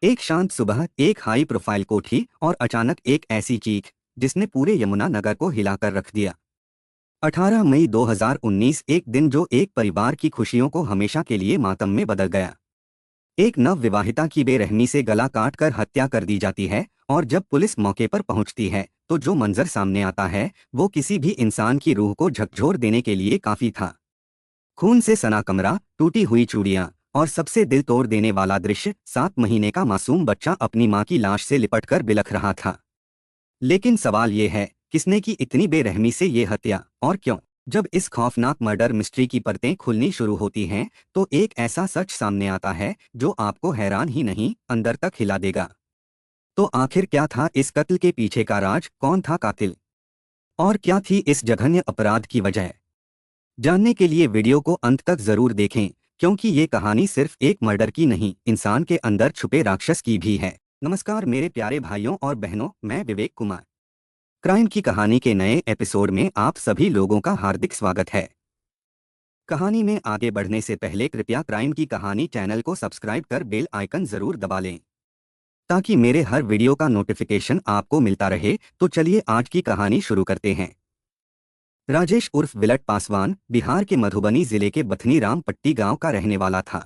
एक शांत सुबह, एक हाई प्रोफाइल कोठी और अचानक एक ऐसी चीख जिसने पूरे यमुना नगर को हिलाकर रख दिया। 18 मई 2019 एक दिन जो एक परिवार की खुशियों को हमेशा के लिए मातम में बदल गया। एक नव विवाहिता की बेरहमी से गला काट कर हत्या कर दी जाती है और जब पुलिस मौके पर पहुंचती है तो जो मंजर सामने आता है वो किसी भी इंसान की रूह को झकझोर देने के लिए काफी था। खून से सना कमरा, टूटी हुई चूड़ियां और सबसे दिल तोड़ देने वाला दृश्य, 7 महीने का मासूम बच्चा अपनी मां की लाश से लिपटकर बिलख रहा था। लेकिन सवाल ये है, किसने की इतनी बेरहमी से ये हत्या और क्यों? जब इस खौफनाक मर्डर मिस्ट्री की परतें खुलनी शुरू होती हैं तो एक ऐसा सच सामने आता है जो आपको हैरान ही नहीं, अंदर तक हिला देगा। तो आखिर क्या था इस कत्ल के पीछे का राज? कौन था कातिल और क्या थी इस जघन्य अपराध की वजह? जानने के लिए वीडियो को अंत तक जरूर देखें, क्योंकि ये कहानी सिर्फ एक मर्डर की नहीं, इंसान के अंदर छुपे राक्षस की भी है। नमस्कार मेरे प्यारे भाइयों और बहनों, मैं विवेक कुमार। क्राइम की कहानी के नए एपिसोड में आप सभी लोगों का हार्दिक स्वागत है। कहानी में आगे बढ़ने से पहले कृपया क्राइम की कहानी चैनल को सब्सक्राइब कर बेल आइकन जरूर दबा लें ताकि मेरे हर वीडियो का नोटिफिकेशन आपको मिलता रहे। तो चलिए आज की कहानी शुरू करते हैं। राजेश उर्फ विलट पासवान बिहार के मधुबनी जिले के बथनी राम पट्टी गांव का रहने वाला था।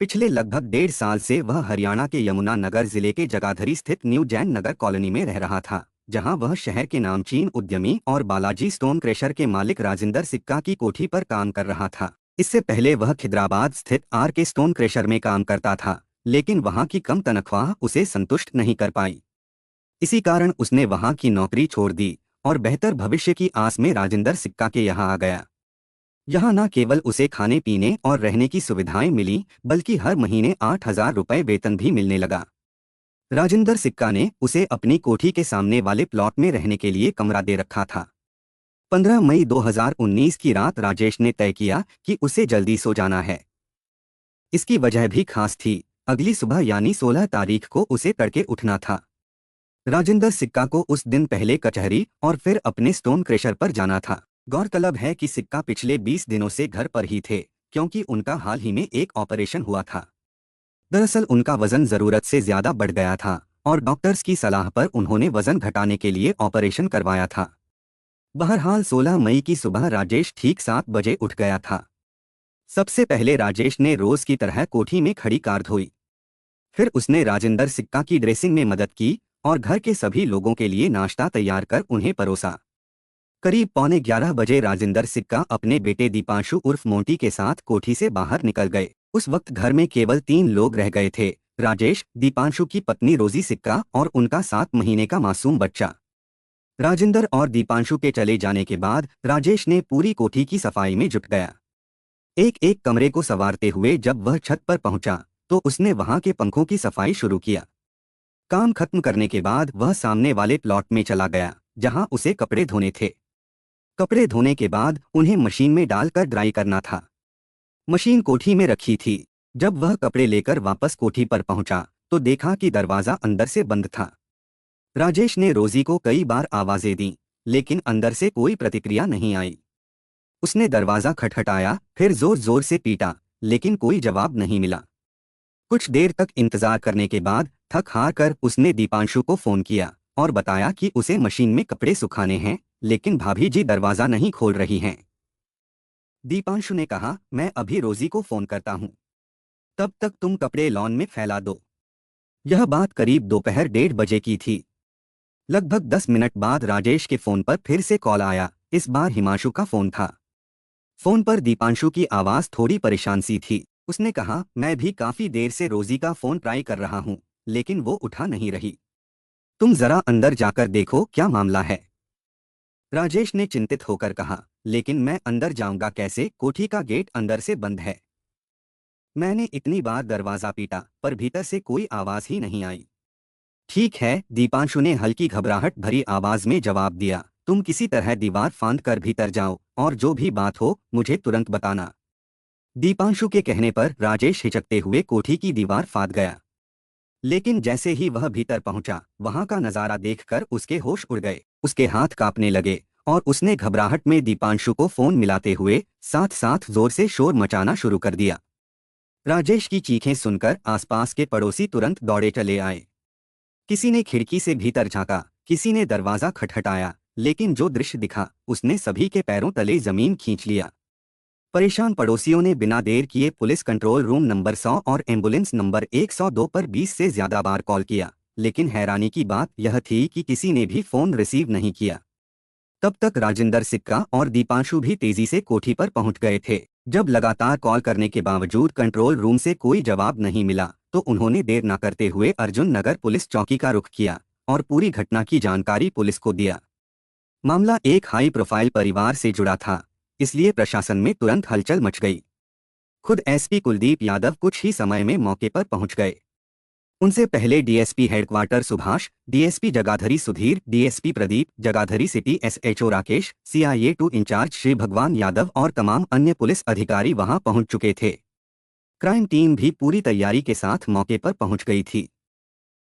पिछले लगभग 1.5 साल से वह हरियाणा के यमुना नगर जिले के जगाधरी स्थित न्यू जैन नगर कॉलोनी में रह रहा था, जहां वह शहर के नामचीन उद्यमी और बालाजी स्टोन क्रेशर के मालिक राजिंदर सिक्का की कोठी पर काम कर रहा था। इससे पहले वह खिदराबाद स्थित आर के स्टोन क्रेशर में काम करता था, लेकिन वहां की कम तनख्वाह उसे संतुष्ट नहीं कर पाई। इसी कारण उसने वहां की नौकरी छोड़ दी और बेहतर भविष्य की आस में राजिंदर सिक्का के यहाँ आ गया। यहाँ न केवल उसे खाने पीने और रहने की सुविधाएं मिली, बल्कि हर महीने 8,000 रुपये वेतन भी मिलने लगा। राजिंदर सिक्का ने उसे अपनी कोठी के सामने वाले प्लॉट में रहने के लिए कमरा दे रखा था। 15 मई 2019 की रात राजेश ने तय किया कि उसे जल्दी सो जाना है। इसकी वजह भी खास थी, अगली सुबह यानी 16 तारीख को उसे तड़के उठना था। राजिंदर सिक्का को उस दिन पहले कचहरी और फिर अपने स्टोन क्रेशर पर जाना था। गौरतलब है कि सिक्का पिछले 20 दिनों से घर पर ही थे, क्योंकि उनका हाल ही में एक ऑपरेशन हुआ था। दरअसल उनका वजन जरूरत से ज्यादा बढ़ गया था और डॉक्टर्स की सलाह पर उन्होंने वजन घटाने के लिए ऑपरेशन करवाया था। बहरहाल 16 मई की सुबह राजेश ठीक 7 बजे उठ गया था। सबसे पहले राजेश ने रोज की तरह कोठी में खड़ी कार धोई। फिर उसने राजिंदर सिक्का की ड्रेसिंग में मदद की और घर के सभी लोगों के लिए नाश्ता तैयार कर उन्हें परोसा। करीब पौने 11 बजे राजिंदर सिक्का अपने बेटे दीपांशु उर्फ मोंटी के साथ कोठी से बाहर निकल गए। उस वक्त घर में केवल 3 लोग रह गए थे, राजेश, दीपांशु की पत्नी रोजी सिक्का और उनका 7 महीने का मासूम बच्चा। राजिंदर और दीपांशु के चले जाने के बाद राजेश ने पूरी कोठी की सफाई में जुट गया। एक एक कमरे को संवारते हुए जब वह छत पर पहुंचा तो उसने वहां के पंखों की सफाई शुरू किया। काम खत्म करने के बाद वह सामने वाले प्लॉट में चला गया, जहां उसे कपड़े धोने थे। कपड़े धोने के बाद उन्हें मशीन में डालकर ड्राई करना था। मशीन कोठी में रखी थी। जब वह कपड़े लेकर वापस कोठी पर पहुंचा तो देखा कि दरवाजा अंदर से बंद था। राजेश ने रोजी को कई बार आवाजें दी, लेकिन अंदर से कोई प्रतिक्रिया नहीं आई। उसने दरवाजा खटखटाया, फिर जोर जोर से पीटा, लेकिन कोई जवाब नहीं मिला। कुछ देर तक इंतजार करने के बाद थक हार कर उसने दीपांशु को फोन किया और बताया कि उसे मशीन में कपड़े सुखाने हैं, लेकिन भाभी जी दरवाजा नहीं खोल रही हैं। दीपांशु ने कहा, मैं अभी रोजी को फोन करता हूं, तब तक तुम कपड़े लॉन में फैला दो। यह बात करीब दोपहर 1:30 बजे की थी। लगभग 10 मिनट बाद राजेश के फोन पर फिर से कॉल आया। इस बार हिमांशु का फोन था। फोन पर दीपांशु की आवाज थोड़ी परेशान सी थी। उसने कहा, मैं भी काफी देर से रोजी का फोन ट्राई कर रहा हूं, लेकिन वो उठा नहीं रही। तुम जरा अंदर जाकर देखो क्या मामला है। राजेश ने चिंतित होकर कहा, लेकिन मैं अंदर जाऊंगा कैसे? कोठी का गेट अंदर से बंद है। मैंने इतनी बार दरवाजा पीटा पर भीतर से कोई आवाज ही नहीं आई। ठीक है, दीपांशु ने हल्की घबराहट भरी आवाज में जवाब दिया, तुम किसी तरह दीवार फांद कर भीतर जाओ और जो भी बात हो मुझे तुरंत बताना। दीपांशु के कहने पर राजेश हिचकते हुए कोठी की दीवार फांद गया। लेकिन जैसे ही वह भीतर पहुंचा, वहां का नजारा देखकर उसके होश उड़ गए। उसके हाथ कांपने लगे और उसने घबराहट में दीपांशु को फोन मिलाते हुए साथ साथ जोर से शोर मचाना शुरू कर दिया। राजेश की चीखें सुनकर आसपास के पड़ोसी तुरंत दौड़े चले आए। किसी ने खिड़की से भीतर झांका, किसी ने दरवाजा खटखटाया, लेकिन जो दृश्य दिखा उसने सभी के पैरों तले जमीन खींच लिया। परेशान पड़ोसियों ने बिना देर किए पुलिस कंट्रोल रूम नंबर 100 और एम्बुलेंस नंबर 102 पर 20 से ज्यादा बार कॉल किया, लेकिन हैरानी की बात यह थी कि किसी ने भी फोन रिसीव नहीं किया। तब तक राजेंद्र सिक्का और दीपांशु भी तेजी से कोठी पर पहुंच गए थे। जब लगातार कॉल करने के बावजूद कंट्रोल रूम से कोई जवाब नहीं मिला, तो उन्होंने देर न करते हुए अर्जुन नगर पुलिस चौकी का रुख किया और पूरी घटना की जानकारी पुलिस को दिया। मामला एक हाई प्रोफाइल परिवार से जुड़ा था, इसलिए प्रशासन में तुरंत हलचल मच गई। खुद एसपी कुलदीप यादव कुछ ही समय में मौके पर पहुंच गए। उनसे पहले DSP headquarter Subhash, DSP Jagadhri Sudhir, DSP Pradeep, Jagadhri city SHO Rakesh, CIA 2 incharge Shri Bhagwan Yadav और तमाम अन्य पुलिस अधिकारी वहां पहुंच चुके थे। क्राइम टीम भी पूरी तैयारी के साथ मौके पर पहुंच गई थी।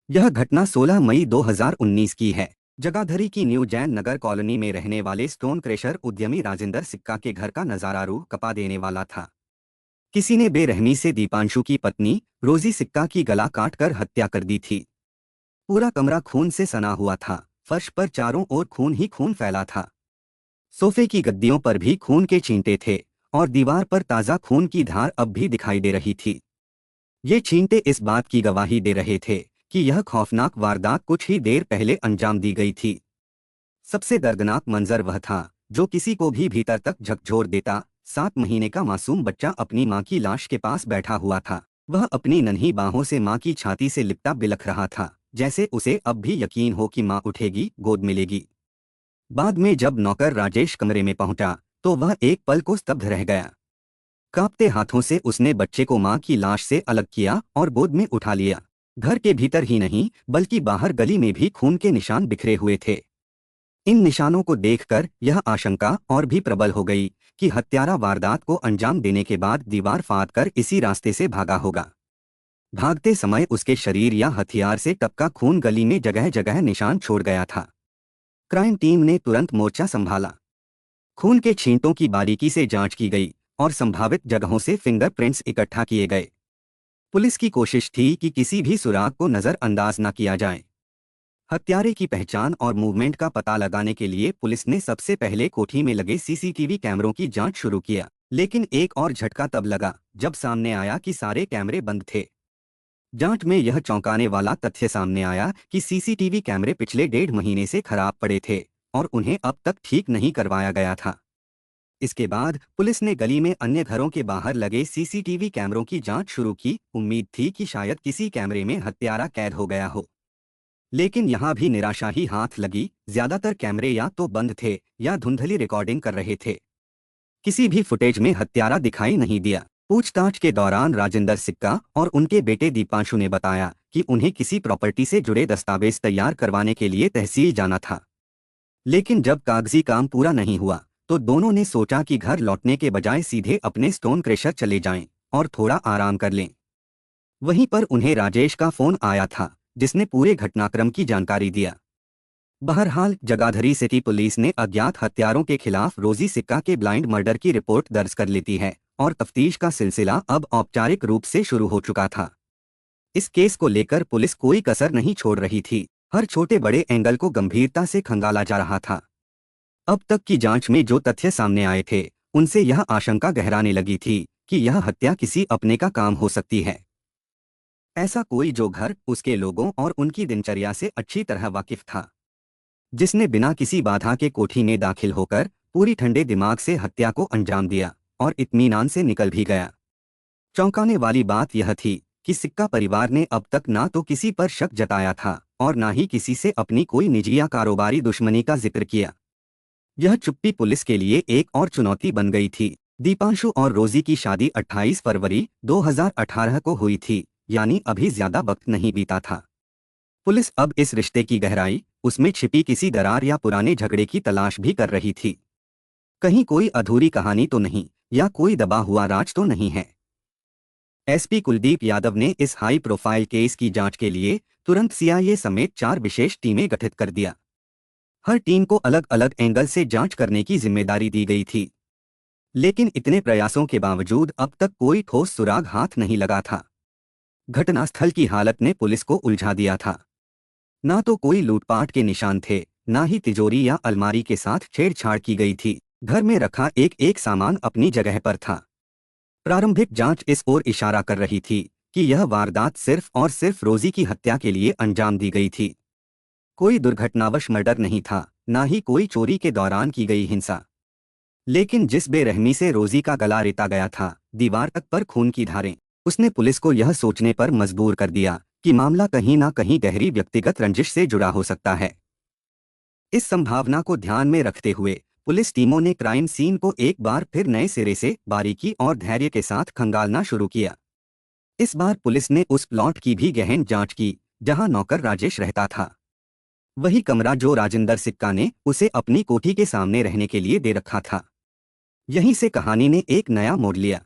यह घटना 16 मई 2019 की है। जगाधरी की न्यू जैन नगर कॉलोनी में रहने वाले स्टोन क्रेशर उद्यमी राजेंद्र सिक्का के घर का नजारा रूह कपा देने वाला था। किसी ने बेरहमी से दीपांशु की पत्नी रोजी सिक्का की गला काटकर हत्या कर दी थी। पूरा कमरा खून से सना हुआ था, फर्श पर चारों ओर खून ही खून फैला था। सोफे की गद्दियों पर भी खून के छींटे थे और दीवार पर ताजा खून की धार अब भी दिखाई दे रही थी। ये छींटे इस बात की गवाही दे रहे थे कि यह खौफनाक वारदात कुछ ही देर पहले अंजाम दी गई थी। सबसे दर्दनाक मंजर वह था जो किसी को भी भीतर तक झकझोर देता। 7 महीने का मासूम बच्चा अपनी मां की लाश के पास बैठा हुआ था। वह अपनी नन्ही बाहों से मां की छाती से लिपटा बिलख रहा था, जैसे उसे अब भी यकीन हो कि मां उठेगी, गोद मिलेगी। बाद में जब नौकर राजेश कमरे में पहुंचा तो वह एक पल को स्तब्ध रह गया। कांपते हाथों से उसने बच्चे को मां की लाश से अलग किया और गोद में उठा लिया। घर के भीतर ही नहीं बल्कि बाहर गली में भी खून के निशान बिखरे हुए थे। इन निशानों को देखकर यह आशंका और भी प्रबल हो गई कि हत्यारा वारदात को अंजाम देने के बाद दीवार फाड़ कर इसी रास्ते से भागा होगा। भागते समय उसके शरीर या हथियार से टपका खून गली में जगह जगह निशान छोड़ गया था। क्राइम टीम ने तुरंत मोर्चा संभाला। खून के छींटों की बारीकी से जांच की गई और संभावित जगहों से फिंगरप्रिंट्स इकट्ठा किए गए। पुलिस की कोशिश थी कि किसी भी सुराग को नजरअंदाज न किया जाए। हत्यारे की पहचान और मूवमेंट का पता लगाने के लिए पुलिस ने सबसे पहले कोठी में लगे सीसीटीवी कैमरों की जांच शुरू किया, लेकिन एक और झटका तब लगा जब सामने आया कि सारे कैमरे बंद थे। जांच में यह चौंकाने वाला तथ्य सामने आया कि सीसीटीवी कैमरे पिछले 1.5 महीने से खराब पड़े थे और उन्हें अब तक ठीक नहीं करवाया गया था। इसके बाद पुलिस ने गली में अन्य घरों के बाहर लगे सीसीटीवी कैमरों की जांच शुरू की। उम्मीद थी कि शायद किसी कैमरे में हत्यारा कैद हो गया हो, लेकिन यहाँ भी निराशा ही हाथ लगी। ज्यादातर कैमरे या तो बंद थे या धुंधली रिकॉर्डिंग कर रहे थे। किसी भी फुटेज में हत्यारा दिखाई नहीं दिया। पूछताछ के दौरान राजेंद्र सिक्का और उनके बेटे दीपांशु ने बताया कि उन्हें किसी प्रॉपर्टी से जुड़े दस्तावेज तैयार करवाने के लिए तहसील जाना था, लेकिन जब कागजी काम पूरा नहीं हुआ तो दोनों ने सोचा कि घर लौटने के बजाय सीधे अपने स्टोन क्रेशर चले जाएं और थोड़ा आराम कर लें। वहीं पर उन्हें राजेश का फोन आया था, जिसने पूरे घटनाक्रम की जानकारी दिया। बहरहाल जगाधरी सिटी पुलिस ने अज्ञात हत्यारों के खिलाफ रोजी सिक्का के ब्लाइंड मर्डर की रिपोर्ट दर्ज कर लेती है और तफ्तीश का सिलसिला अब औपचारिक रूप से शुरू हो चुका था। इस केस को लेकर पुलिस कोई कसर नहीं छोड़ रही थी। हर छोटे बड़े एंगल को गंभीरता से खंगाला जा रहा था। अब तक की जांच में जो तथ्य सामने आए थे उनसे यह आशंका गहराने लगी थी कि यह हत्या किसी अपने का काम हो सकती है। ऐसा कोई जो घर, उसके लोगों और उनकी दिनचर्या से अच्छी तरह वाकिफ था, जिसने बिना किसी बाधा के कोठी में दाखिल होकर पूरी ठंडे दिमाग से हत्या को अंजाम दिया और इत्मीनान से निकल भी गया। चौंकाने वाली बात यह थी कि सिक्का परिवार ने अब तक ना तो किसी पर शक जताया था और ना ही किसी से अपनी कोई निजी या कारोबारी दुश्मनी का जिक्र किया। यह चुप्पी पुलिस के लिए एक और चुनौती बन गई थी। दीपांशु और रोजी की शादी 28 फरवरी 2018 को हुई थी, यानी अभी ज्यादा वक्त नहीं बीता था। पुलिस अब इस रिश्ते की गहराई, उसमें छिपी किसी दरार या पुराने झगड़े की तलाश भी कर रही थी। कहीं कोई अधूरी कहानी तो नहीं या कोई दबा हुआ राज तो नहीं है। एसपी कुलदीप यादव ने इस हाई प्रोफाइल केस की जांच के लिए तुरंत सीआईए समेत 4 विशेष टीमें गठित कर दिया। हर टीम को अलग अलग एंगल से जांच करने की जिम्मेदारी दी गई थी। लेकिन इतने प्रयासों के बावजूद अब तक कोई ठोस सुराग हाथ नहीं लगा था। घटनास्थल की हालत ने पुलिस को उलझा दिया था। ना तो कोई लूटपाट के निशान थे, ना ही तिजोरी या अलमारी के साथ छेड़छाड़ की गई थी। घर में रखा एक एक सामान अपनी जगह पर था। प्रारंभिक जांच इस ओर इशारा कर रही थी कि यह वारदात सिर्फ और सिर्फ रोजी की हत्या के लिए अंजाम दी गई थी। कोई दुर्घटनावश मर्डर नहीं था, ना ही कोई चोरी के दौरान की गई हिंसा। लेकिन जिस बेरहमी से रोजी का गला रेता गया था, दीवार तक पर खून की धारें, उसने पुलिस को यह सोचने पर मजबूर कर दिया कि मामला कहीं ना कहीं गहरी व्यक्तिगत रंजिश से जुड़ा हो सकता है। इस संभावना को ध्यान में रखते हुए पुलिस टीमों ने क्राइम सीन को एक बार फिर नए सिरे से बारीकी और धैर्य के साथ खंगालना शुरू किया। इस बार पुलिस ने उस प्लॉट की भी गहन जांच की जहां नौकर राजेश रहता था। वही कमरा जो राजिंदर सिक्का ने उसे अपनी कोठी के सामने रहने के लिए दे रखा था। यहीं से कहानी ने एक नया मोड़ लिया।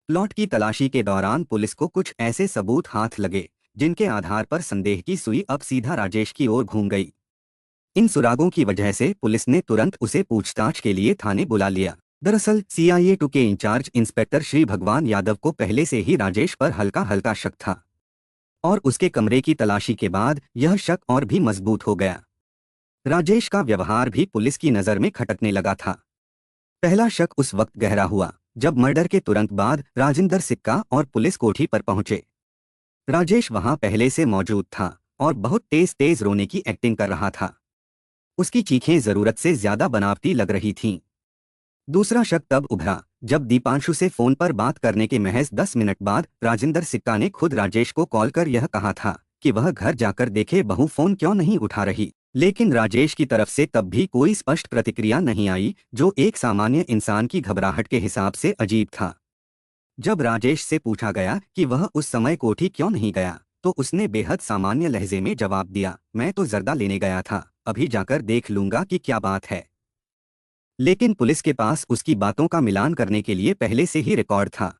प्लॉट की तलाशी के दौरान पुलिस को कुछ ऐसे सबूत हाथ लगे जिनके आधार पर संदेह की सुई अब सीधा राजेश की ओर घूम गई। इन सुरागों की वजह से पुलिस ने तुरंत उसे पूछताछ के लिए थाने बुला लिया। दरअसल CIA 2 के इंचार्ज इंस्पेक्टर श्री भगवान यादव को पहले से ही राजेश पर हल्का हल्का शक था और उसके कमरे की तलाशी के बाद यह शक और भी मजबूत हो गया। राजेश का व्यवहार भी पुलिस की नज़र में खटकने लगा था। पहला शक उस वक्त गहरा हुआ जब मर्डर के तुरंत बाद राजिंदर सिक्का और पुलिस कोठी पर पहुंचे। राजेश वहां पहले से मौजूद था और बहुत तेज तेज रोने की एक्टिंग कर रहा था। उसकी चीखें जरूरत से ज्यादा बनावटी लग रही थीं। दूसरा शक तब उभरा जब दीपांशु से फोन पर बात करने के महज 10 मिनट बाद राजिंदर सिक्का ने खुद राजेश को कॉल कर यह कहा था कि वह घर जाकर देखे बहू फोन क्यों नहीं उठा रही। लेकिन राजेश की तरफ से तब भी कोई स्पष्ट प्रतिक्रिया नहीं आई, जो एक सामान्य इंसान की घबराहट के हिसाब से अजीब था। जब राजेश से पूछा गया कि वह उस समय कोठी क्यों नहीं गया, तो उसने बेहद सामान्य लहजे में जवाब दिया, मैं तो जर्दा लेने गया था, अभी जाकर देख लूंगा कि क्या बात है। लेकिन पुलिस के पास उसकी बातों का मिलान करने के लिए पहले से ही रिकॉर्ड था।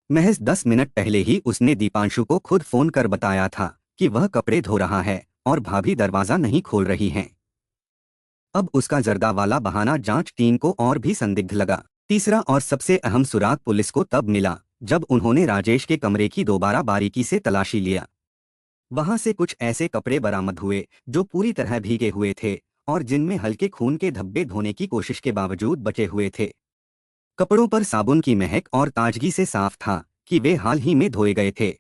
महज 10 मिनट पहले ही उसने दीपांशु को खुद फोन कर बताया था कि वह कपड़े धो रहा है और भाभी दरवाजा नहीं खोल रही हैं। अब उसका जर्दा वाला बहाना जांच टीम को और भी संदिग्ध लगा। तीसरा और सबसे अहम सुराग पुलिस को तब मिला जब उन्होंने राजेश के कमरे की दोबारा बारीकी से तलाशी लिया। वहां से कुछ ऐसे कपड़े बरामद हुए जो पूरी तरह भीगे हुए थे और जिनमें हल्के खून के धब्बे धोने की कोशिश के बावजूद बचे हुए थे। कपड़ों पर साबुन की महक और ताजगी से साफ था कि वे हाल ही में धोए गए थे।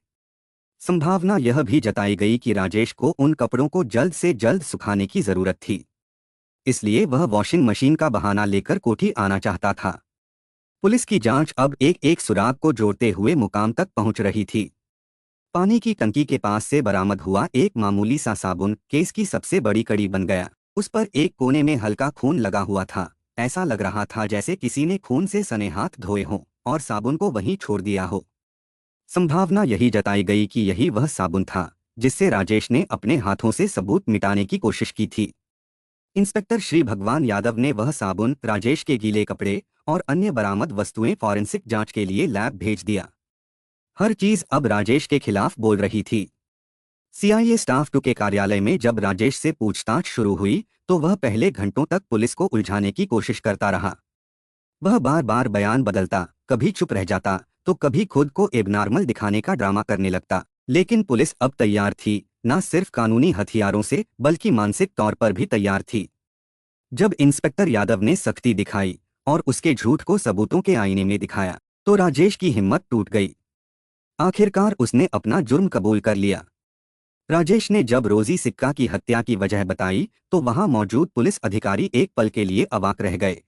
संभावना यह भी जताई गई कि राजेश को उन कपड़ों को जल्द से जल्द सुखाने की जरूरत थी, इसलिए वह वॉशिंग मशीन का बहाना लेकर कोठी आना चाहता था। पुलिस की जांच अब एक एक सुराग को जोड़ते हुए मुकाम तक पहुंच रही थी। पानी की टंकी के पास से बरामद हुआ एक मामूली सा साबुन केस की सबसे बड़ी कड़ी बन गया। उस पर एक कोने में हल्का खून लगा हुआ था। ऐसा लग रहा था जैसे किसी ने खून से सने हाथ धोए हों और साबुन को वहीं छोड़ दिया हो। संभावना यही जताई गई कि यही वह साबुन था जिससे राजेश ने अपने हाथों से सबूत मिटाने की कोशिश की थी। इंस्पेक्टर श्री भगवान यादव ने वह साबुन, राजेश के गीले कपड़े और अन्य बरामद वस्तुएं फॉरेंसिक जांच के लिए लैब भेज दिया। हर चीज अब राजेश के खिलाफ बोल रही थी। CIA स्टाफ 2 के कार्यालय में जब राजेश से पूछताछ शुरू हुई तो वह पहले घंटों तक पुलिस को उलझाने की कोशिश करता रहा। वह बार बार बयान बदलता, कभी चुप रह जाता तो कभी खुद को एबनॉर्मल दिखाने का ड्रामा करने लगता। लेकिन पुलिस अब तैयार थी, न सिर्फ कानूनी हथियारों से बल्कि मानसिक तौर पर भी तैयार थी। जब इंस्पेक्टर यादव ने सख्ती दिखाई और उसके झूठ को सबूतों के आईने में दिखाया तो राजेश की हिम्मत टूट गई। आखिरकार उसने अपना जुर्म कबूल कर लिया। राजेश ने जब रोजी सिक्का की हत्या की वजह बताई तो वहां मौजूद पुलिस अधिकारी एक पल के लिए अवाक रह गए।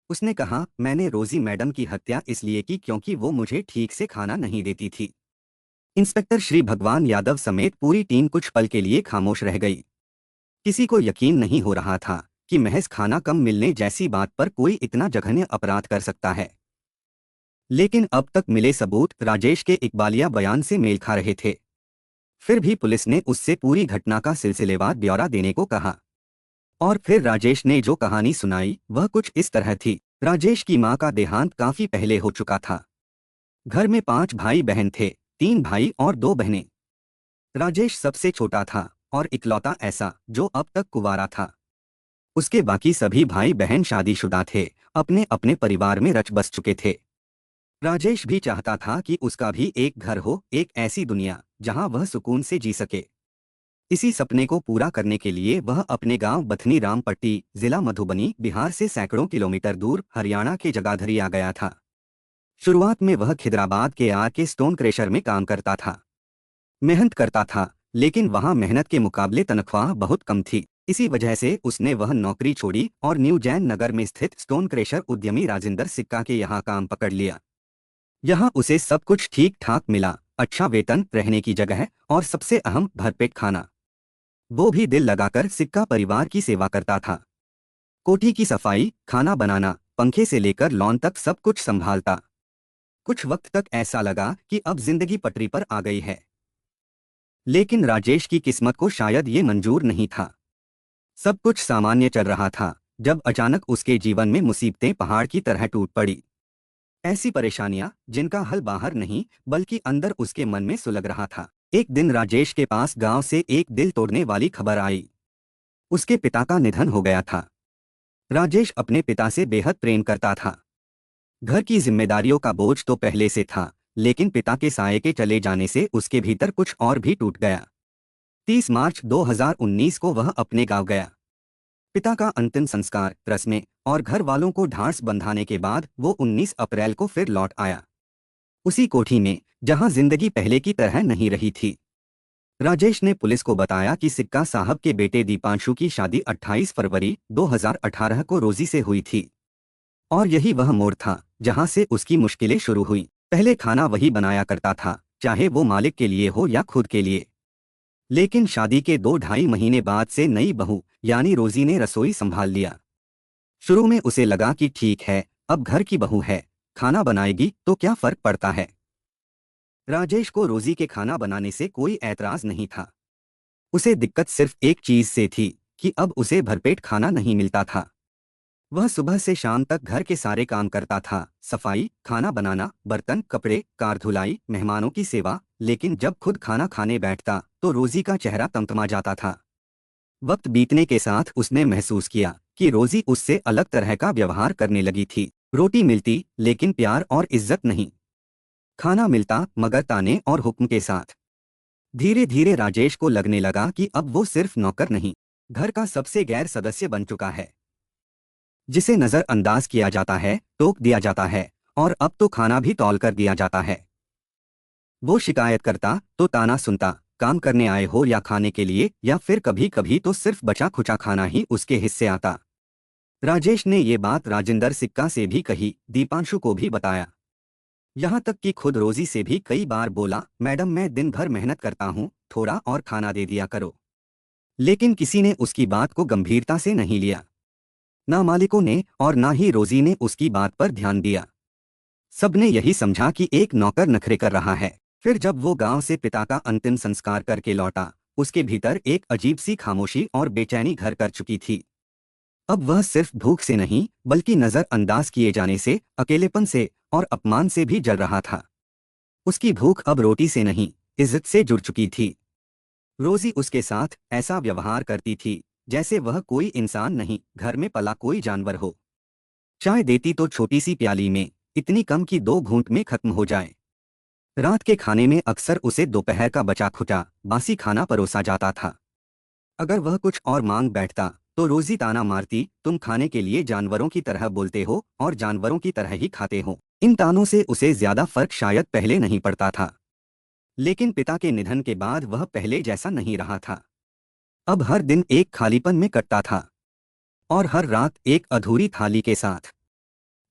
उसने कहा, मैंने रोजी मैडम की हत्या इसलिए की क्योंकि वो मुझे ठीक से खाना नहीं देती थी। इंस्पेक्टर श्री भगवान यादव समेत पूरी टीम कुछ पल के लिए खामोश रह गई। किसी को यकीन नहीं हो रहा था कि महज खाना कम मिलने जैसी बात पर कोई इतना जघन्य अपराध कर सकता है। लेकिन अब तक मिले सबूत राजेश के इकबालिया बयान से मेल खा रहे थे। फिर भी पुलिस ने उससे पूरी घटना का सिलसिलेवार ब्यौरा देने को कहा और फिर राजेश ने जो कहानी सुनाई वह कुछ इस तरह थी। राजेश की मां का देहांत काफी पहले हो चुका था। घर में 5 भाई बहन थे, 3 भाई और 2 बहनें। राजेश सबसे छोटा था और इकलौता ऐसा जो अब तक कुंवारा था। उसके बाकी सभी भाई बहन शादीशुदा थे, अपने अपने परिवार में रच बस चुके थे। राजेश भी चाहता था कि उसका भी एक घर हो, एक ऐसी दुनिया जहां वह सुकून से जी सके। इसी सपने को पूरा करने के लिए वह अपने गांव बथनी रामपट्टी, जिला मधुबनी, बिहार से सैकड़ों किलोमीटर दूर हरियाणा के जगाधरी आ गया था। शुरुआत में वह खिदराबाद के आर के स्टोन क्रेशर में काम करता था। मेहनत करता था, लेकिन वहां मेहनत के मुकाबले तनख्वाह बहुत कम थी। इसी वजह से उसने वह नौकरी छोड़ी और न्यू जैन नगर में स्थित स्टोन क्रेशर उद्यमी राजेंद्र सिक्का के यहाँ काम पकड़ लिया। यहाँ उसे सब कुछ ठीक ठाक मिला, अच्छा वेतन, रहने की जगह और सबसे अहम भरपेट खाना। वो भी दिल लगाकर सिक्का परिवार की सेवा करता था। कोठी की सफाई, खाना बनाना, पंखे से लेकर लॉन तक सब कुछ संभालता। कुछ वक्त तक ऐसा लगा कि अब जिंदगी पटरी पर आ गई है। लेकिन राजेश की किस्मत को शायद ये मंजूर नहीं था। सब कुछ सामान्य चल रहा था जब अचानक उसके जीवन में मुसीबतें पहाड़ की तरह टूट पड़ी। ऐसी परेशानियां जिनका हल बाहर नहीं बल्कि अंदर उसके मन में सुलग रहा था। एक दिन राजेश के पास गांव से एक दिल तोड़ने वाली खबर आई। उसके पिता का निधन हो गया था। राजेश अपने पिता से बेहद प्रेम करता था। घर की जिम्मेदारियों का बोझ तो पहले से था, लेकिन पिता के साये के चले जाने से उसके भीतर कुछ और भी टूट गया। 30 मार्च 2019 को वह अपने गांव गया। पिता का अंतिम संस्कार, रस्में और घर वालों को ढांढस बंधाने के बाद वो 19 अप्रैल को फिर लौट आया। उसी कोठी में जहां जिंदगी पहले की तरह नहीं रही थी। राजेश ने पुलिस को बताया कि सिक्का साहब के बेटे दीपांशु की शादी 28 फरवरी 2018 को रोजी से हुई थी। और यही वह मोड़ था जहां से उसकी मुश्किलें शुरू हुई। पहले खाना वही बनाया करता था, चाहे वो मालिक के लिए हो या खुद के लिए। लेकिन शादी के 2-2.5 महीने बाद से नई बहू यानी रोजी ने रसोई संभाल लिया। शुरू में उसे लगा कि ठीक है, अब घर की बहू है, खाना बनाएगी तो क्या फर्क पड़ता है। राजेश को रोजी के खाना बनाने से कोई ऐतराज नहीं था। उसे दिक्कत सिर्फ एक चीज से थी कि अब उसे भरपेट खाना नहीं मिलता था। वह सुबह से शाम तक घर के सारे काम करता था, सफाई, खाना बनाना, बर्तन, कपड़े, कार धुलाई, मेहमानों की सेवा, लेकिन जब खुद खाना खाने बैठता तो रोजी का चेहरा तमतमा जाता था। वक्त बीतने के साथ उसने महसूस किया कि रोजी उससे अलग तरह का व्यवहार करने लगी थी। रोटी मिलती लेकिन प्यार और इज्जत नहीं। खाना मिलता मगर ताने और हुक्म के साथ। धीरे धीरे राजेश को लगने लगा कि अब वो सिर्फ नौकर नहीं, घर का सबसे गैर सदस्य बन चुका है, जिसे नजरअंदाज किया जाता है, टोक दिया जाता है और अब तो खाना भी तौल कर दिया जाता है। वो शिकायत करता तो ताना सुनता, काम करने आए हो या खाने के लिए, या फिर कभी कभी तो सिर्फ बचा खुचा खाना ही उसके हिस्से आता। राजेश ने ये बात राजेंद्र सिक्का से भी कही, दीपांशु को भी बताया। यहाँ तक कि खुद रोजी से भी कई बार बोला, मैडम मैं दिन भर मेहनत करता हूँ, थोड़ा और खाना दे दिया करो। लेकिन किसी ने उसकी बात को गंभीरता से नहीं लिया। ना मालिकों ने और ना ही रोजी ने उसकी बात पर ध्यान दिया। सबने यही समझा कि एक नौकर नखरे कर रहा है। फिर जब वो गांव से पिता का अंतिम संस्कार करके लौटा, उसके भीतर एक अजीब सी खामोशी और बेचैनी घर कर चुकी थी। अब वह सिर्फ भूख से नहीं बल्कि नजरअंदाज किए जाने से, अकेलेपन से और अपमान से भी जल रहा था। उसकी भूख अब रोटी से नहीं, इज्जत से जुड़ चुकी थी। रोजी उसके साथ ऐसा व्यवहार करती थी जैसे वह कोई इंसान नहीं, घर में पला कोई जानवर हो। चाय देती तो छोटी सी प्याली में, इतनी कम कि 2 घूंट में खत्म हो जाए। रात के खाने में अक्सर उसे दोपहर का बचा खुचा बासी खाना परोसा जाता था। अगर वह कुछ और मांग बैठता तो रोजी ताना मारती, तुम खाने के लिए जानवरों की तरह बोलते हो और जानवरों की तरह ही खाते हो। इन तानों से उसे ज्यादा फर्क शायद पहले नहीं पड़ता था, लेकिन पिता के निधन के बाद वह पहले जैसा नहीं रहा था। अब हर दिन एक खालीपन में कटता था और हर रात एक अधूरी थाली के साथ।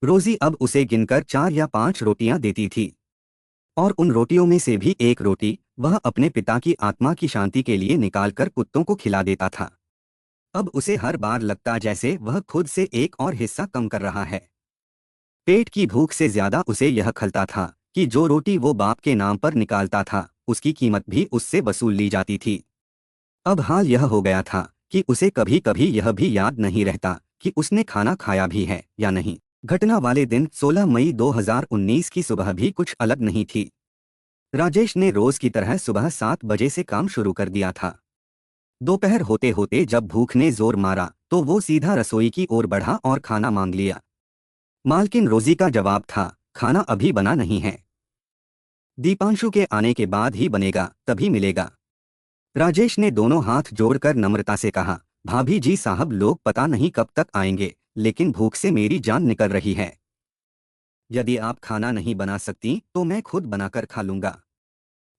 रोजी अब उसे गिनकर 4 या 5 रोटियां देती थी, और उन रोटियों में से भी एक रोटी वह अपने पिता की आत्मा की शांति के लिए निकालकर कुत्तों को खिला देता था। अब उसे हर बार लगता जैसे वह खुद से एक और हिस्सा कम कर रहा है। पेट की भूख से ज्यादा उसे यह खलता था कि जो रोटी वो बाप के नाम पर निकालता था, उसकी कीमत भी उससे वसूल ली जाती थी। अब हाल यह हो गया था कि उसे कभी कभी यह भी याद नहीं रहता कि उसने खाना खाया भी है या नहीं। घटना वाले दिन 16 मई 2019 की सुबह भी कुछ अलग नहीं थी। राजेश ने रोज की तरह सुबह 7 बजे से काम शुरू कर दिया था। दोपहर होते होते जब भूख ने जोर मारा तो वो सीधा रसोई की ओर बढ़ा और खाना मांग लिया। मालकिन रोजी का जवाब था, खाना अभी बना नहीं है, दीपांशु के आने के बाद ही बनेगा, तभी मिलेगा। राजेश ने दोनों हाथ जोड़कर नम्रता से कहा, भाभी जी साहब लोग पता नहीं कब तक आएंगे, लेकिन भूख से मेरी जान निकल रही है। यदि आप खाना नहीं बना सकती तो मैं खुद बनाकर खा लूंगा।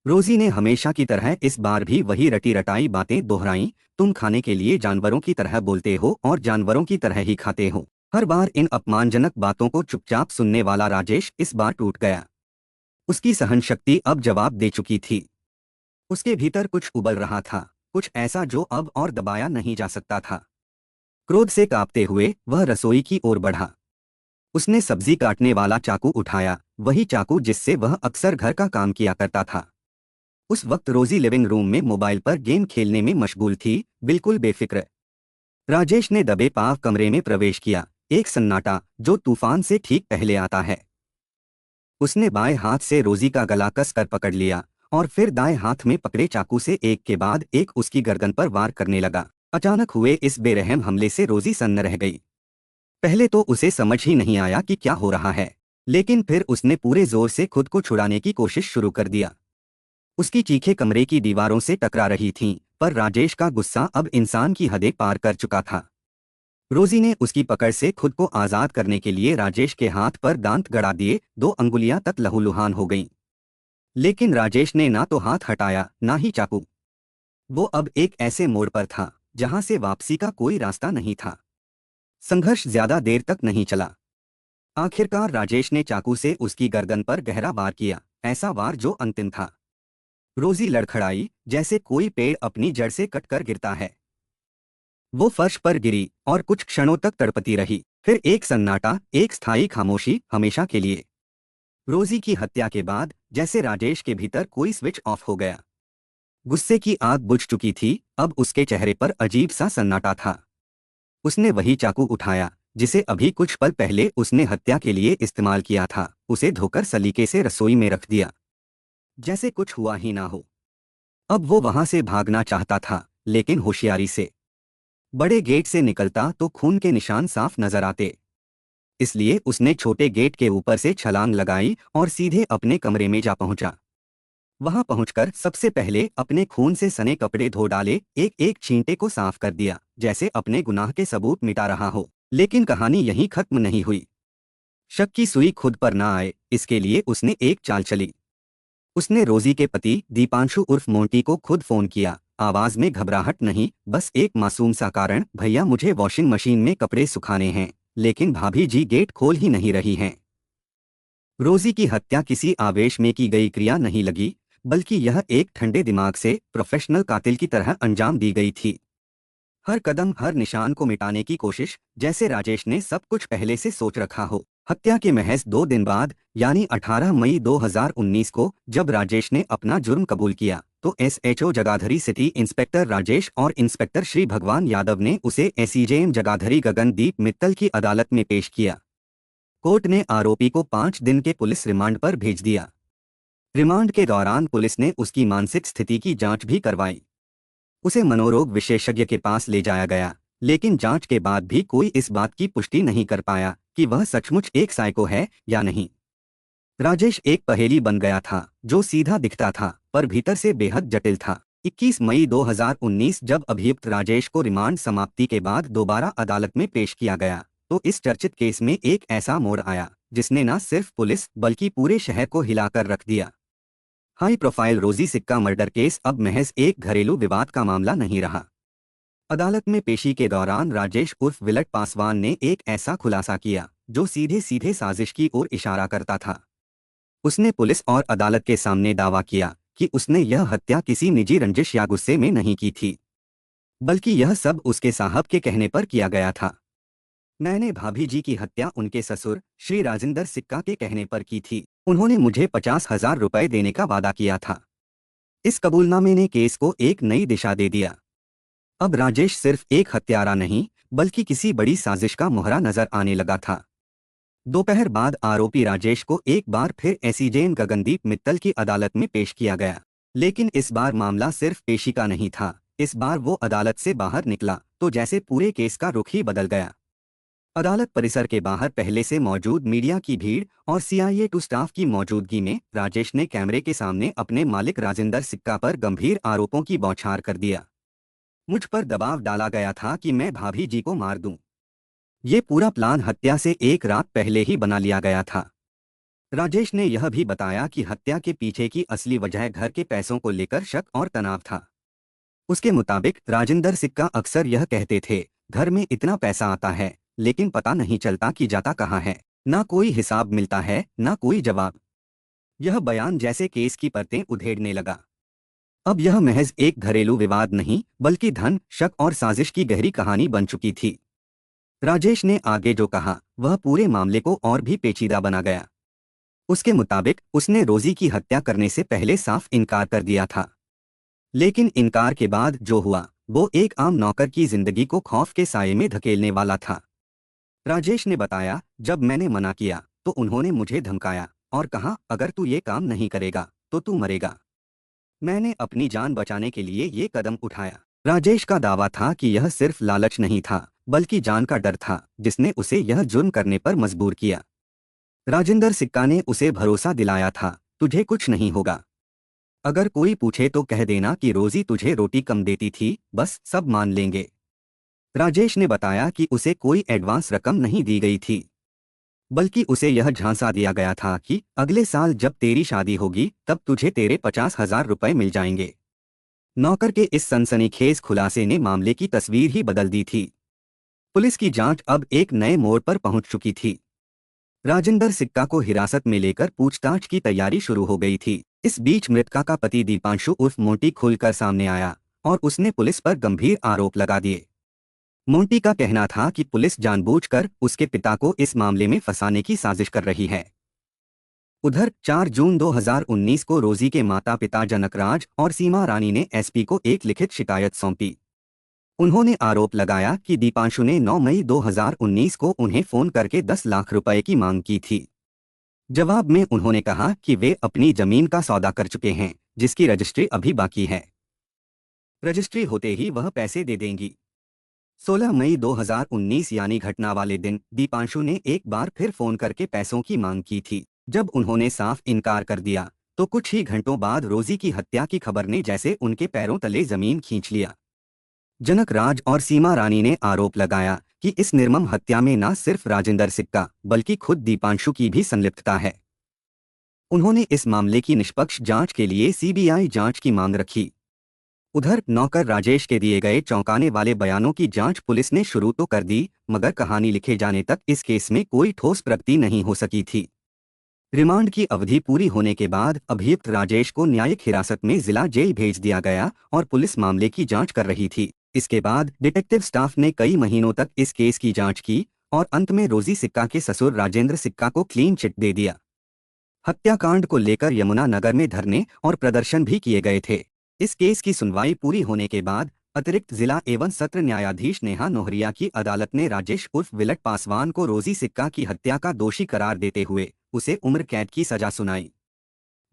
रोजी ने हमेशा की तरह इस बार भी वही रटी रटाई बातें दोहराई, तुम खाने के लिए जानवरों की तरह बोलते हो और जानवरों की तरह ही खाते हो। हर बार इन अपमानजनक बातों को चुपचाप सुनने वाला राजेश इस बार टूट गया। उसकी सहनशक्ति अब जवाब दे चुकी थी। उसके भीतर कुछ उबल रहा था, कुछ ऐसा जो अब और दबाया नहीं जा सकता था। क्रोध से कांपते हुए वह रसोई की ओर बढ़ा। उसने सब्जी काटने वाला चाकू उठाया, वही चाकू जिससे वह अक्सर घर का काम किया करता था। उस वक्त रोजी लिविंग रूम में मोबाइल पर गेम खेलने में मशगूल थी, बिल्कुल बेफिक्र। राजेश ने दबे पांव कमरे में प्रवेश किया, एक सन्नाटा जो तूफान से ठीक पहले आता है। उसने बाएं हाथ से रोजी का गला कस कर पकड़ लिया और फिर दाएं हाथ में पकड़े चाकू से एक के बाद एक उसकी गर्दन पर वार करने लगा। अचानक हुए इस बेरहम हमले से रोजी सन्न रह गई। पहले तो उसे समझ ही नहीं आया कि क्या हो रहा है, लेकिन फिर उसने पूरे जोर से खुद को छुड़ाने की कोशिश शुरू कर दिया। उसकी चीखें कमरे की दीवारों से टकरा रही थीं, पर राजेश का गुस्सा अब इंसान की हदें पार कर चुका था। रोजी ने उसकी पकड़ से खुद को आजाद करने के लिए राजेश के हाथ पर दांत गड़ा दिए, 2 अंगुलियां तक लहूलुहान हो गईं। लेकिन राजेश ने ना तो हाथ हटाया ना ही चाकू। वो अब एक ऐसे मोड़ पर था जहां से वापसी का कोई रास्ता नहीं था। संघर्ष ज्यादा देर तक नहीं चला। आखिरकार राजेश ने चाकू से उसकी गर्दन पर गहरा वार किया, ऐसा वार जो अंतिम था। रोजी लड़खड़ाई, जैसे कोई पेड़ अपनी जड़ से कटकर गिरता है। वो फर्श पर गिरी और कुछ क्षणों तक तड़पती रही। फिर एक सन्नाटा, एक स्थायी खामोशी, हमेशा के लिए। रोजी की हत्या के बाद जैसे राजेश के भीतर कोई स्विच ऑफ हो गया। गुस्से की आग बुझ चुकी थी, अब उसके चेहरे पर अजीब सा सन्नाटा था। उसने वही चाकू उठाया जिसे अभी कुछ पल पहले उसने हत्या के लिए इस्तेमाल किया था, उसे धोकर सलीके से रसोई में रख दिया, जैसे कुछ हुआ ही ना हो। अब वो वहां से भागना चाहता था, लेकिन होशियारी से। बड़े गेट से निकलता तो खून के निशान साफ नजर आते, इसलिए उसने छोटे गेट के ऊपर से छलांग लगाई और सीधे अपने कमरे में जा पहुंचा। वहां पहुंचकर सबसे पहले अपने खून से सने कपड़े धो डाले, एक एक छींटे को साफ कर दिया, जैसे अपने गुनाह के सबूत मिटा रहा हो। लेकिन कहानी यहीं खत्म नहीं हुई। शक की सुई खुद पर ना आए, इसके लिए उसने एक चाल चली। उसने रोजी के पति दीपांशु उर्फ मोंटी को खुद फोन किया, आवाज में घबराहट नहीं, बस एक मासूम सा कारण, भैया मुझे वॉशिंग मशीन में कपड़े सुखाने हैं, लेकिन भाभी जी गेट खोल ही नहीं रही हैं। रोजी की हत्या किसी आवेश में की गई क्रिया नहीं लगी, बल्कि यह एक ठंडे दिमाग से प्रोफेशनल कातिल की तरह अंजाम दी गई थी। हर कदम, हर निशान को मिटाने की कोशिश, जैसे राजेश ने सब कुछ पहले से सोच रखा हो। हत्या के महज 2 दिन बाद, यानी 18 मई 2019 को, जब राजेश ने अपना जुर्म कबूल किया, तो SHO Jagadhri city inspector Rajesh और इंस्पेक्टर श्री भगवान यादव ने उसे एसईजेएम जगाधरी गगनदीप मित्तल की अदालत में पेश किया। कोर्ट ने आरोपी को 5 दिन के पुलिस रिमांड पर भेज दिया। रिमांड के दौरान पुलिस ने उसकी मानसिक स्थिति की जांच भी करवाई। उसे मनोरोग विशेषज्ञ के पास ले जाया गया, लेकिन जांच के बाद भी कोई इस बात की पुष्टि नहीं कर पाया कि वह सचमुच एक साइको है या नहीं। राजेश एक पहेली बन गया था, जो सीधा दिखता था पर भीतर से बेहद जटिल था। 21 मई 2019 जब अभियुक्त राजेश को रिमांड समाप्ति के बाद दोबारा अदालत में पेश किया गया, तो इस चर्चित केस में एक ऐसा मोड़ आया जिसने न सिर्फ पुलिस बल्कि पूरे शहर को हिलाकर रख दिया। हाई प्रोफाइल रोजी सिक्का मर्डर केस अब महज एक घरेलू विवाद का मामला नहीं रहा। अदालत में पेशी के दौरान राजेश उर्फ विलट पासवान ने एक ऐसा खुलासा किया जो सीधे सीधे साजिश की ओर इशारा करता था। उसने पुलिस और अदालत के सामने दावा किया कि उसने यह हत्या किसी निजी रंजिश या गुस्से में नहीं की थी, बल्कि यह सब उसके साहब के कहने पर किया गया था। मैंने भाभी जी की हत्या उनके ससुर श्री राजिंदर सिक्का के कहने पर की थी। उन्होंने मुझे 50,000 रुपए देने का वादा किया था। इस कबूलनामे ने केस को एक नई दिशा दे दिया। अब राजेश सिर्फ एक हत्यारा नहीं, बल्कि किसी बड़ी साजिश का मोहरा नजर आने लगा था। दोपहर बाद आरोपी राजेश को एक बार फिर एसईजेएम गगनदीप मित्तल की अदालत में पेश किया गया, लेकिन इस बार मामला सिर्फ पेशी का नहीं था। इस बार वो अदालत से बाहर निकला तो जैसे पूरे केस का रुख ही बदल गया। अदालत परिसर के बाहर पहले से मौजूद मीडिया की भीड़ और CIA 2 स्टाफ की मौजूदगी में राजेश ने कैमरे के सामने अपने मालिक राजेंद्र सिक्का पर गंभीर आरोपों की बौछार कर दिया। मुझ पर दबाव डाला गया था कि मैं भाभी जी को मार दूं। ये पूरा प्लान हत्या से एक रात पहले ही बना लिया गया था। राजेश ने यह भी बताया कि हत्या के पीछे की असली वजह घर के पैसों को लेकर शक और तनाव था। उसके मुताबिक राजेंद्र सिक्का अक्सर यह कहते थे, घर में इतना पैसा आता है लेकिन पता नहीं चलता कि जाता कहाँ है, ना कोई हिसाब मिलता है ना कोई जवाब। यह बयान जैसे केस की परतें उधेड़ने लगा। अब यह महज एक घरेलू विवाद नहीं बल्कि धन, शक और साजिश की गहरी कहानी बन चुकी थी। राजेश ने आगे जो कहा वह पूरे मामले को और भी पेचीदा बना गया। उसके मुताबिक उसने रोजी की हत्या करने से पहले साफ इनकार कर दिया था, लेकिन इनकार के बाद जो हुआ वो एक आम नौकर की जिंदगी को खौफ के साये में धकेलने वाला था। राजेश ने बताया, जब मैंने मना किया तो उन्होंने मुझे धमकाया और कहा, अगर तू ये काम नहीं करेगा तो तू मरेगा। मैंने अपनी जान बचाने के लिए ये कदम उठाया। राजेश का दावा था कि यह सिर्फ लालच नहीं था बल्कि जान का डर था जिसने उसे यह जुर्म करने पर मजबूर किया। राजेंद्र सिक्का ने उसे भरोसा दिलाया था, तुझे कुछ नहीं होगा। अगर कोई पूछे तो कह देना कि रोजी तुझे रोटी कम देती थी, बस सब मान लेंगे। राजेश ने बताया कि उसे कोई एडवांस रकम नहीं दी गई थी, बल्कि उसे यह झांसा दिया गया था कि अगले साल जब तेरी शादी होगी तब तुझे तेरे 50,000 रुपए मिल जाएंगे। नौकर के इस सनसनीखेज खुलासे ने मामले की तस्वीर ही बदल दी थी। पुलिस की जांच अब एक नए मोड़ पर पहुंच चुकी थी। राजेंद्र सिक्का को हिरासत में लेकर पूछताछ की तैयारी शुरू हो गई थी। इस बीच मृतका का पति दीपांशु उर्फ मोंटी खुलकर सामने आया और उसने पुलिस पर गंभीर आरोप लगा दिए। मोंटी का कहना था कि पुलिस जानबूझकर उसके पिता को इस मामले में फंसाने की साजिश कर रही है। उधर 4 जून 2019 को रोजी के माता पिता जनकराज और सीमा रानी ने SP को एक लिखित शिकायत सौंपी। उन्होंने आरोप लगाया कि दीपांशु ने 9 मई 2019 को उन्हें फोन करके 10 लाख रुपए की मांग की थी। जवाब में उन्होंने कहा कि वे अपनी जमीन का सौदा कर चुके हैं जिसकी रजिस्ट्री अभी बाकी है। रजिस्ट्री होते ही वह पैसे दे देंगी। 16 मई 2019 यानी घटना वाले दिन दीपांशु ने एक बार फिर फोन करके पैसों की मांग की थी। जब उन्होंने साफ इनकार कर दिया तो कुछ ही घंटों बाद रोजी की हत्या की खबर ने जैसे उनके पैरों तले जमीन खींच लिया। जनकराज और सीमा रानी ने आरोप लगाया कि इस निर्मम हत्या में न सिर्फ राजेंद्र सिक्का बल्कि खुद दीपांशु की भी संलिप्तता है। उन्होंने इस मामले की निष्पक्ष जांच के लिए CBI जांच की मांग रखी। उधर नौकर राजेश के दिए गए चौंकाने वाले बयानों की जांच पुलिस ने शुरू तो कर दी, मगर कहानी लिखे जाने तक इस केस में कोई ठोस प्रगति नहीं हो सकी थी। रिमांड की अवधि पूरी होने के बाद अभियुक्त राजेश को न्यायिक हिरासत में जिला जेल भेज दिया गया और पुलिस मामले की जांच कर रही थी। इसके बाद डिटेक्टिव स्टाफ ने कई महीनों तक इस केस की जांच की और अंत में रोजी सिक्का के ससुर राजेंद्र सिक्का को क्लीन चिट दे दिया। हत्याकांड को लेकर यमुना नगर में धरने और प्रदर्शन भी किए गए थे। इस केस की सुनवाई पूरी होने के बाद अतिरिक्त जिला एवं सत्र न्यायाधीश नेहा नोहरिया की अदालत ने राजेश उर्फ विलट पासवान को रोजी सिक्का की हत्या का दोषी करार देते हुए उसे उम्र कैद की सजा सुनाई।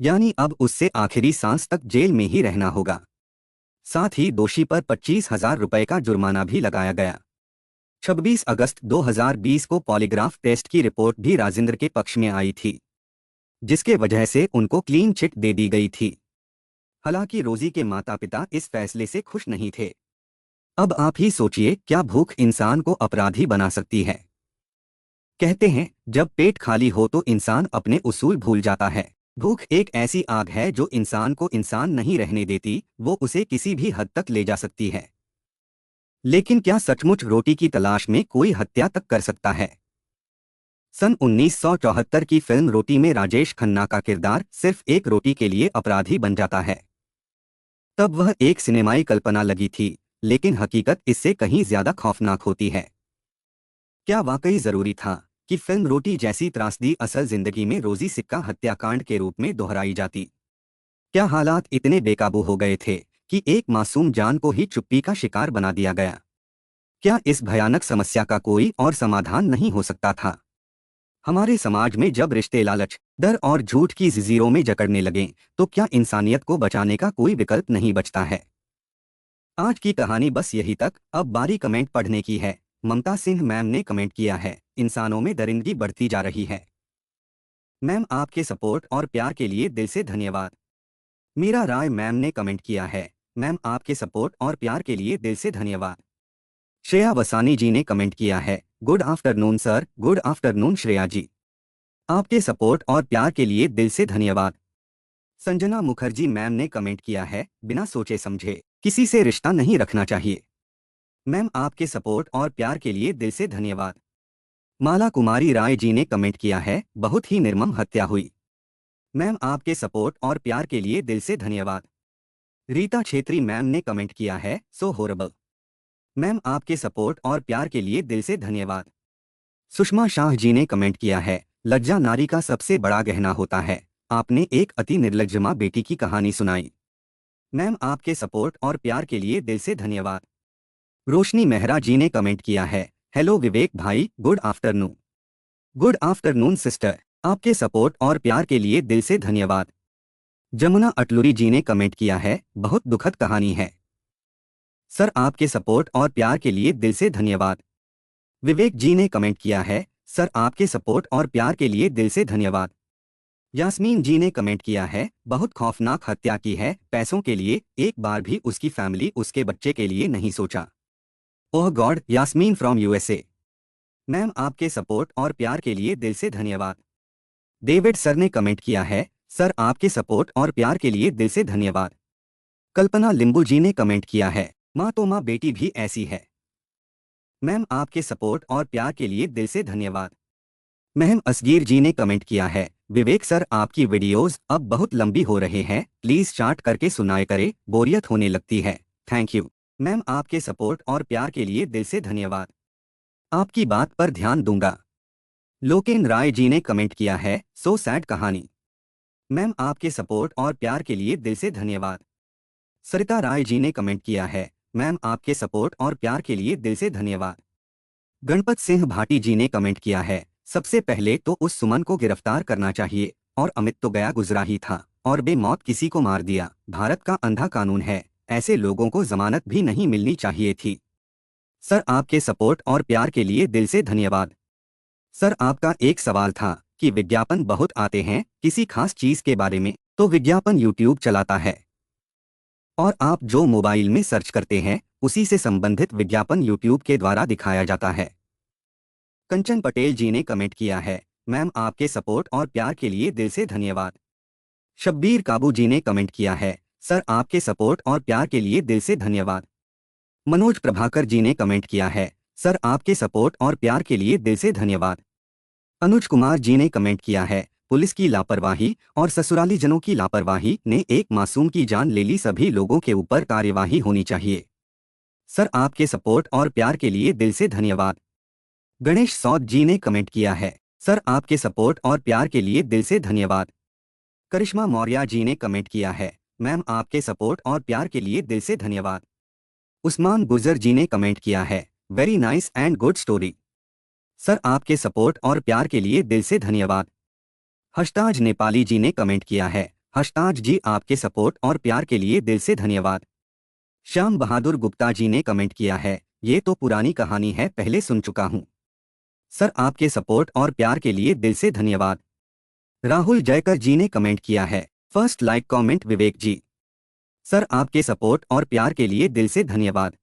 यानी अब उससे आखिरी सांस तक जेल में ही रहना होगा। साथ ही दोषी पर 25,000 रुपए का जुर्माना भी लगाया गया। 26 अगस्त 2020 को पॉलीग्राफ टेस्ट की रिपोर्ट भी राजेंद्र के पक्ष में आई थी, जिसके वजह से उनको क्लीन चिट दे दी गई थी। हालांकि रोजी के माता पिता इस फैसले से खुश नहीं थे। अब आप ही सोचिए, क्या भूख इंसान को अपराधी बना सकती है? कहते हैं जब पेट खाली हो तो इंसान अपने उसूल भूल जाता है। भूख एक ऐसी आग है जो इंसान को इंसान नहीं रहने देती, वो उसे किसी भी हद तक ले जा सकती है। लेकिन क्या सचमुच रोटी की तलाश में कोई हत्या तक कर सकता है? सन 1974 की फिल्म रोटी में राजेश खन्ना का किरदार सिर्फ एक रोटी के लिए अपराधी बन जाता है। तब वह एक सिनेमाई कल्पना लगी थी, लेकिन हकीकत इससे कहीं ज्यादा खौफनाक होती है। क्या वाकई जरूरी था कि फिल्म रोटी जैसी त्रासदी असल जिंदगी में रोजी सिक्का हत्याकांड के रूप में दोहराई जाती? क्या हालात इतने बेकाबू हो गए थे कि एक मासूम जान को ही चुप्पी का शिकार बना दिया गया? क्या इस भयानक समस्या का कोई और समाधान नहीं हो सकता था? हमारे समाज में जब रिश्ते लालच, डर और झूठ की जंजीरों में जकड़ने लगें, तो क्या इंसानियत को बचाने का कोई विकल्प नहीं बचता है? आज की कहानी बस यही तक। अब बारी कमेंट पढ़ने की है। ममता सिंह मैम ने कमेंट किया है, इंसानों में दरिंदगी बढ़ती जा रही है। मैम आपके सपोर्ट और प्यार के लिए दिल से धन्यवाद। मीरा राय मैम ने कमेंट किया है, मैम आपके सपोर्ट और प्यार के लिए दिल से धन्यवाद। श्रेया वसानी जी ने कमेंट किया है, good afternoon sir. Good afternoon Shreya ji, आपके सपोर्ट और प्यार के लिए दिल से धन्यवाद। संजना मुखर्जी मैम ने कमेंट किया है, बिना सोचे समझे किसी से रिश्ता नहीं रखना चाहिए। मैम आपके सपोर्ट और प्यार के लिए दिल से धन्यवाद। माला कुमारी राय जी ने कमेंट किया है, बहुत ही निर्मम हत्या हुई। मैम आपके सपोर्ट और प्यार के लिए दिल से धन्यवाद। रीता छेत्री मैम ने कमेंट किया है, सो हॉरेबल। मैम आपके सपोर्ट और प्यार के लिए दिल से धन्यवाद। सुषमा शाह जी ने कमेंट किया है, लज्जा नारी का सबसे बड़ा गहना होता है। आपने एक अति निर्लज्ज मां बेटी की कहानी सुनाई। मैम आपके सपोर्ट और प्यार के लिए दिल से धन्यवाद। रोशनी मेहरा जी ने कमेंट किया है, हेलो विवेक भाई, good afternoon. Good afternoon sister, आपके सपोर्ट और प्यार के लिए दिल से धन्यवाद। जमुना अटलुरी जी ने कमेंट किया है, बहुत दुखद कहानी है सर, आपके सपोर्ट और प्यार के लिए दिल से धन्यवाद। विवेक जी ने कमेंट किया है, सर आपके सपोर्ट और प्यार के लिए दिल से धन्यवाद। यास्मीन जी ने कमेंट किया है, बहुत खौफनाक हत्या की है, पैसों के लिए एक बार भी उसकी फैमिली उसके बच्चे के लिए नहीं सोचा। Oh god, Yasmin from USA. Ma'am आपके सपोर्ट और प्यार के लिए दिल से धन्यवाद। डेविड सर ने कमेंट किया है, सर आपके सपोर्ट और प्यार के लिए दिल से धन्यवाद। कल्पना लिंबू जी ने कमेंट किया है, माँ तो माँ बेटी भी ऐसी है। मैम आपके सपोर्ट और प्यार के लिए दिल से धन्यवाद। महम असगीर जी ने कमेंट किया है, विवेक सर आपकी वीडियोस अब बहुत लंबी हो रहे हैं, प्लीज चार्ट करके सुनाए करे, बोरियत होने लगती है। थैंक यू मैम, आपके सपोर्ट और प्यार के लिए दिल से धन्यवाद। आपकी बात पर ध्यान दूंगा। लोकेन राय जी ने कमेंट किया है, सो सैड कहानी। मैम आपके सपोर्ट और प्यार के लिए दिल से धन्यवाद। सरिता राय जी ने कमेंट किया है, मैम आपके सपोर्ट और प्यार के लिए दिल से धन्यवाद। गणपत सिंह भाटी जी ने कमेंट किया है, सबसे पहले तो उस सुमन को गिरफ्तार करना चाहिए, और अमित तो गया गुजरा ही था और बेमौत किसी को मार दिया। भारत का अंधा कानून है, ऐसे लोगों को जमानत भी नहीं मिलनी चाहिए थी। सर आपके सपोर्ट और प्यार के लिए दिल से धन्यवाद। सर आपका एक सवाल था कि विज्ञापन बहुत आते हैं किसी खास चीज के बारे में, तो विज्ञापन यूट्यूब चलाता है और आप जो मोबाइल में सर्च करते हैं उसी से संबंधित विज्ञापन यूट्यूब के द्वारा दिखाया जाता है। कंचन पटेल जी ने कमेंट किया है, मैम आपके सपोर्ट और प्यार के लिए दिल से धन्यवाद। शब्बीर काबू जी ने कमेंट किया है, सर आपके सपोर्ट और प्यार के लिए दिल से धन्यवाद। मनोज प्रभाकर जी ने कमेंट किया है, सर आपके सपोर्ट और प्यार के लिए दिल से धन्यवाद। अनुज कुमार जी ने कमेंट किया है, पुलिस की लापरवाही और ससुराली जनों की लापरवाही ने एक मासूम की जान ले ली, सभी लोगों के ऊपर कार्यवाही होनी चाहिए। सर आपके सपोर्ट और प्यार के लिए दिल से धन्यवाद। गणेश सौद जी ने कमेंट किया है, सर आपके सपोर्ट और प्यार के लिए दिल से धन्यवाद। करिश्मा मौर्य जी ने कमेंट किया है, मैम आपके सपोर्ट और प्यार के लिए दिल से धन्यवाद। उस्मान गुजर जी ने कमेंट किया है, very nice and good story. Sir आपके सपोर्ट और प्यार के लिए दिल से धन्यवाद। हर्षताज नेपाली जी ने कमेंट किया है, हर्षताज जी आपके सपोर्ट और प्यार के लिए दिल से धन्यवाद। श्याम बहादुर गुप्ता जी ने कमेंट किया है, ये तो पुरानी कहानी है, पहले सुन चुका हूँ। सर आपके सपोर्ट और प्यार के लिए दिल से धन्यवाद। राहुल जयकर जी ने कमेंट किया है, फर्स्ट लाइक कमेंट विवेक जी। सर आपके सपोर्ट और प्यार के लिए दिल से धन्यवाद।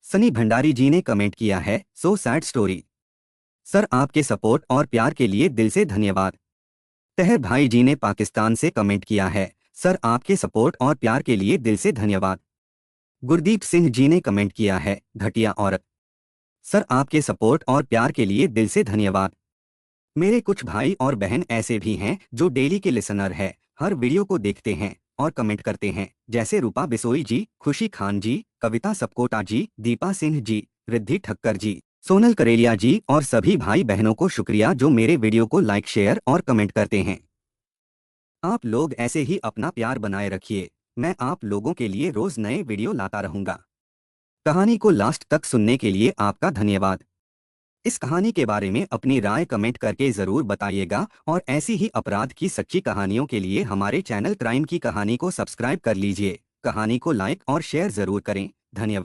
सनी भंडारी जी ने कमेंट किया है, सो सैड स्टोरी। सर आपके सपोर्ट और प्यार के लिए दिल से धन्यवाद। तहर भाई जी ने पाकिस्तान से कमेंट किया है, सर आपके सपोर्ट और प्यार के लिए दिल से धन्यवाद। गुरदीप सिंह जी ने कमेंट किया है, घटिया औरत। सर आपके सपोर्ट और प्यार के लिए दिल से धन्यवाद। मेरे कुछ भाई और बहन ऐसे भी हैं जो डेली के लिसनर है, हर वीडियो को देखते हैं और कमेंट करते हैं, जैसे रूपा बिसोई जी, खुशी खान जी, कविता सपकोटा जी, दीपा सिंह जी, रिद्धि ठक्कर जी, सोनल करेलिया जी और सभी भाई बहनों को शुक्रिया जो मेरे वीडियो को लाइक शेयर और कमेंट करते हैं। आप लोग ऐसे ही अपना प्यार बनाए रखिए, मैं आप लोगों के लिए रोज नए वीडियो लाता रहूंगा। कहानी को लास्ट तक सुनने के लिए आपका धन्यवाद। इस कहानी के बारे में अपनी राय कमेंट करके जरूर बताइएगा और ऐसी ही अपराध की सच्ची कहानियों के लिए हमारे चैनल क्राइम की कहानी को सब्सक्राइब कर लीजिए। कहानी को लाइक और शेयर जरूर करें। धन्यवाद।